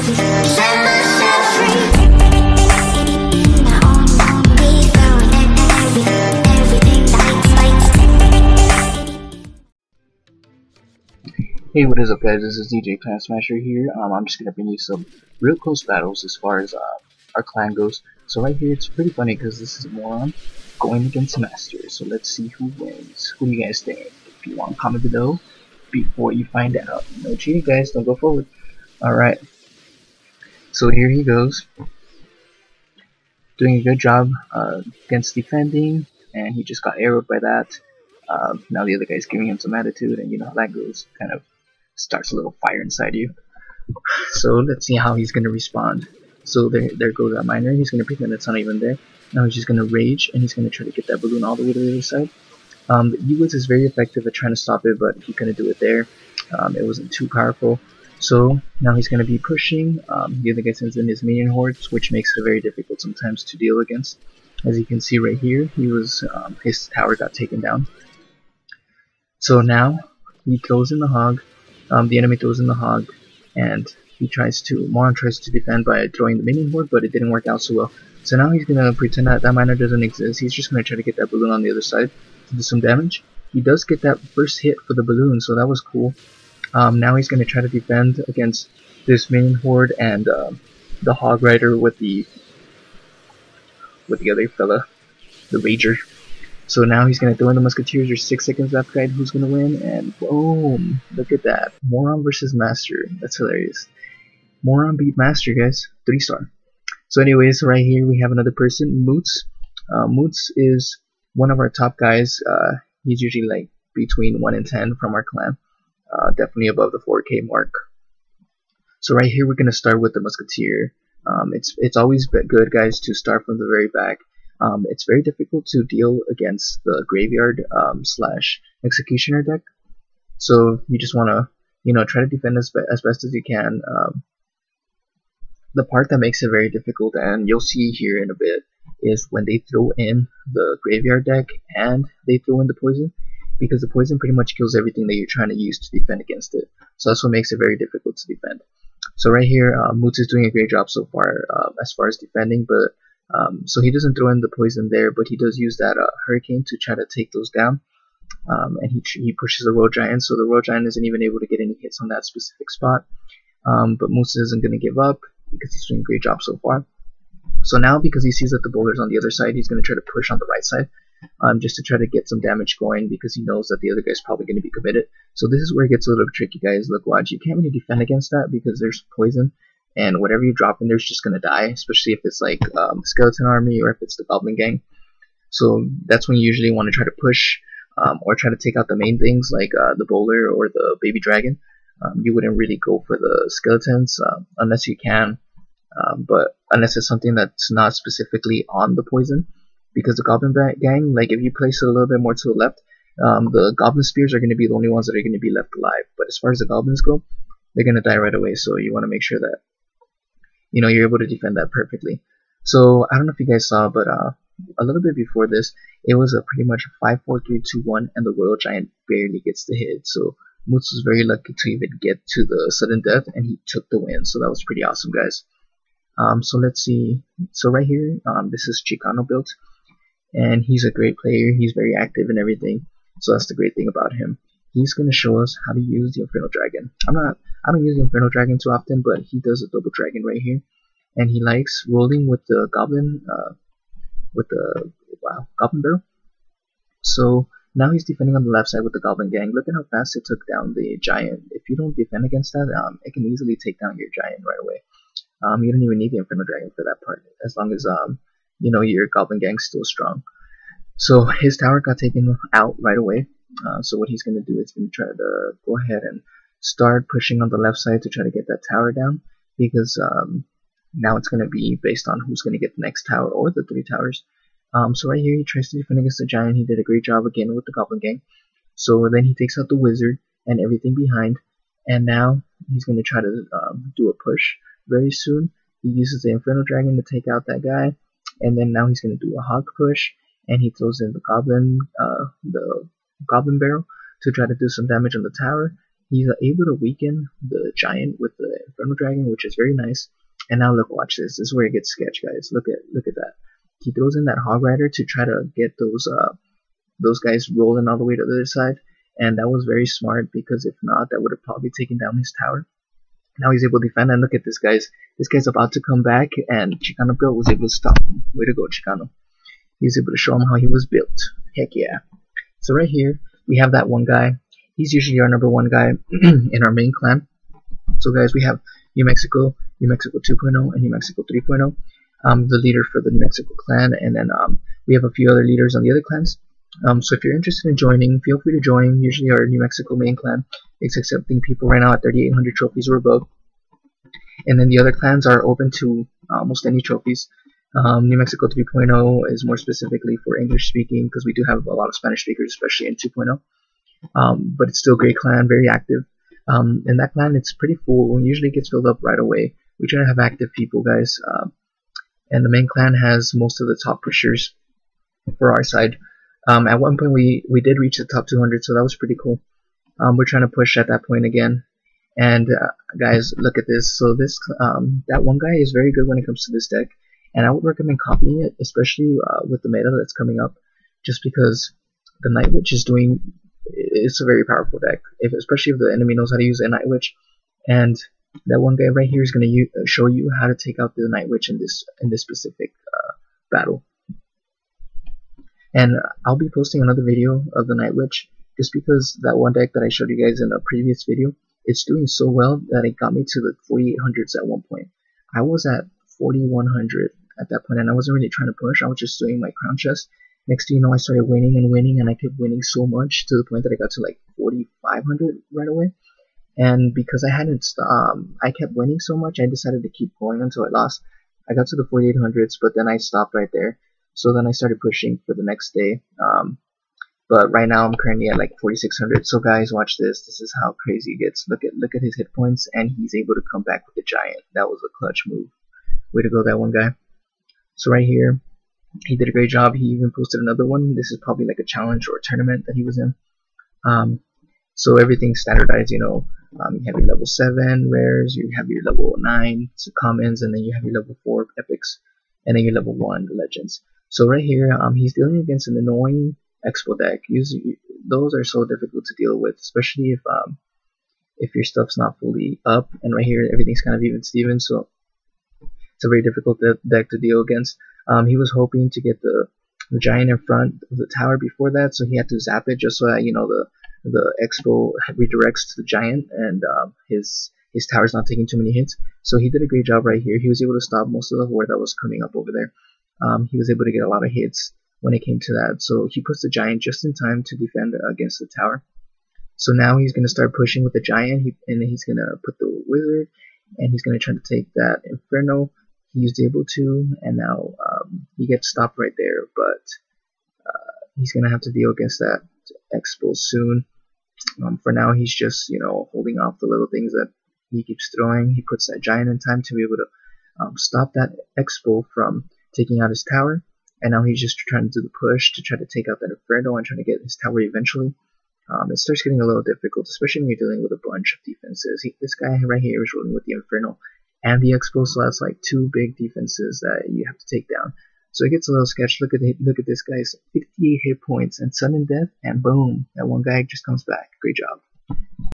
Set myself free. Now on we go, and everything bites. Hey, what is up guys, this is DJ Clan Smasher here. I'm just going to bring you some real close battles as far as our clan goes. So right here it's pretty funny because this is Moron going against Master. So let's see who wins. Who do you guys think? If you want, comment below before you find out. No cheating guys, don't go forward. Alright, so here he goes. Doing a good job against defending, and he just got arrowed by that. Now the other guy's giving him some attitude, and you know how that goes. Kind of starts a little fire inside you. So let's see how he's going to respond. So there goes that miner. He's going to pretend it's not even there. Now he's just going to rage, and he's going to try to get that balloon all the way to the other side. Uwitz is very effective at trying to stop it, but he couldn't do it there. It wasn't too powerful. So now he's going to be pushing. The other guy sends in his minion hordes, which makes it very difficult sometimes to deal against. As you can see right here, his tower got taken down. So now he throws in the hog. The enemy throws in the hog, and Moron tries to defend by throwing the minion horde, but it didn't work out so well. So now he's gonna pretend that miner doesn't exist. He's just gonna try to get that balloon on the other side to do some damage. He does get that first hit for the balloon, so that was cool. Now he's gonna try to defend against this minion horde and the hog rider with the other fella, the rager. So now he's going to throw in the musketeers. There's 6 seconds left, guys. Who's going to win? And boom! Look at that. Moron versus Master. That's hilarious. Moron beat Master, guys. 3-star. So anyways, right here we have another person, Moots. Moots is one of our top guys. He's usually like between 1 and 10 from our clan. Definitely above the 4K mark. So right here we're going to start with the musketeer. It's always good, guys, to start from the very back. It's very difficult to deal against the graveyard slash executioner deck, so you just want to try to defend as best as you can. The part that makes it very difficult, and you'll see here in a bit, is when they throw in the graveyard deck and they throw in the poison, because the poison pretty much kills everything that you're trying to use to defend against it. So that's what makes it very difficult to defend. So right here, Moots is doing a great job so far as far as defending, but so he doesn't throw in the poison there, but he does use that hurricane to try to take those down. And he pushes the Royal Giant, so the Royal Giant isn't even able to get any hits on that specific spot. But Moose isn't going to give up because he's doing a great job so far. So now, because he sees that the bowler's on the other side, he's going to try to push on the right side, just to try to get some damage going, because he knows that the other guy's probably going to be committed. So this is where it gets a little tricky, guys. Look, watch. You can't really defend against that because there's poison. And whatever you drop in there is just gonna die, especially if it's like the skeleton army or if it's the goblin gang. So that's when you usually want to try to push or try to take out the main things like the bowler or the baby dragon. You wouldn't really go for the skeletons unless you can, but unless it's something that's not specifically on the poison, because the goblin gang, like if you place it a little bit more to the left, the goblin spears are going to be the only ones that are going to be left alive. But as far as the goblins go, they're going to die right away, so you want to make sure that you're able to defend that perfectly. So I don't know if you guys saw, but a little bit before this, it was pretty much a 5-4-3-2-1, and the Royal Giant barely gets the hit. So Moots was very lucky to even get to the sudden death, and he took the win. So that was pretty awesome, guys. So let's see. So right here, this is Chicano built, and he's a great player. He's very active and everything. So that's the great thing about him. He's going to show us how to use the Infernal Dragon. I don't use the Infernal Dragon too often, but he does a double dragon right here. And he likes rolling with the goblin, goblin barrel. So now he's defending on the left side with the goblin gang. Look at how fast it took down the giant. If you don't defend against that, it can easily take down your giant right away. You don't even need the Infernal Dragon for that part, as long as your goblin gang's still strong. So his tower got taken out right away. So what he's going to do is going to try to go ahead and start pushing on the left side to try to get that tower down, because now it's going to be based on who's going to get the next tower or the 3 towers. So right here he tries to defend against the giant. He did a great job again with the goblin gang. So then he takes out the wizard and everything behind, and now he's going to try to do a push very soon. He uses the Infernal Dragon to take out that guy, and then now he's going to do a hog push, and he throws in the goblin barrel to try to do some damage on the tower. He's able to weaken the giant with the Inferno Dragon, which is very nice. And now look, watch this. This is where it gets sketch, guys. Look at that. He throws in that Hog Rider to try to get those guys rolling all the way to the other side, and that was very smart because if not, that would have probably taken down his tower. Now he's able to defend, and look at this, guys. This guy's about to come back, and Chicano Bill was able to stop him. Way to go, Chicano. He was able to show him how he was built. Heck yeah. So right here, we have that one guy. He's usually our number one guy in our main clan. So guys, we have New Mexico 2.0, and New Mexico 3.0. The leader for the New Mexico clan, and then we have a few other leaders on the other clans. So if you're interested in joining, feel free to join. Usually our New Mexico main clan is accepting people right now at 3,800 trophies or above. And then the other clans are open to almost any trophies. New Mexico 3.0 is more specifically for English speaking because we do have a lot of Spanish speakers, especially in 2.0. But it's still a great clan, very active. And that clan, it's pretty full and usually gets filled up right away. We try to have active people, guys. And the main clan has most of the top pushers for our side. At one point we did reach the top 200, so that was pretty cool. We're trying to push at that point again. And guys, look at this. So this that one guy is very good when it comes to this deck, and I would recommend copying it, especially with the meta that's coming up, just because the Night Witch is doing. It's a very powerful deck, especially if the enemy knows how to use a Night Witch. And that one guy right here is going to show you how to take out the Night Witch in this specific battle. And I'll be posting another video of the Night Witch, just because that one deck that I showed you guys in a previous video, it's doing so well that it got me to the 4800s at one point. I was at 4100 at that point, and I wasn't really trying to push. I was just doing my crown chest. Next thing you know, I started winning and winning, and I kept winning so much to the point that I got to like 4500 right away. And because I kept winning so much, I decided to keep going until I lost. I got to the 4800s, but then I stopped right there. So then I started pushing for the next day. But right now I'm currently at like 4600. So guys, watch this. This is how crazy it gets. Look at his hit points, and he's able to come back with the giant. That was a clutch move. Way to go, that one guy. So right here, he did a great job. He even posted another one. This is probably like a challenge or a tournament that he was in. So everything's standardized, you know. You have your level 7 rares, you have your level 9 commons, and then you have your level 4 epics, and then your level 1 legends. So right here, he's dealing against an annoying expo deck. Usually, those are so difficult to deal with, especially if your stuff's not fully up. And right here, everything's kind of even Steven, so it's a very difficult deck to deal against. He was hoping to get the giant in front of the tower before that, so he had to zap it just so that, you know, the expo redirects to the giant, and his tower's not taking too many hits. So he did a great job right here. He was able to stop most of the horde that was coming up over there. He was able to get a lot of hits when it came to that. So he puts the giant just in time to defend against the tower. So now he's going to start pushing with the giant, and he's going to put the wizard, and he's going to try to take that inferno. He was able to, and now he gets stopped right there, but he's going to have to deal against that expo soon. For now, he's just, you know, holding off the little things that he keeps throwing. He puts that giant in time to be able to stop that expo from taking out his tower, and now he's just trying to do the push to try to take out that inferno and trying to get his tower eventually. It starts getting a little difficult, especially when you're dealing with a bunch of defenses. This guy right here is rolling with the inferno and the expo, so that's like 2 big defenses that you have to take down. So it gets a little sketch. Look at this, guys. 58 hit points and sudden death, and boom, that one guy just comes back. Great job.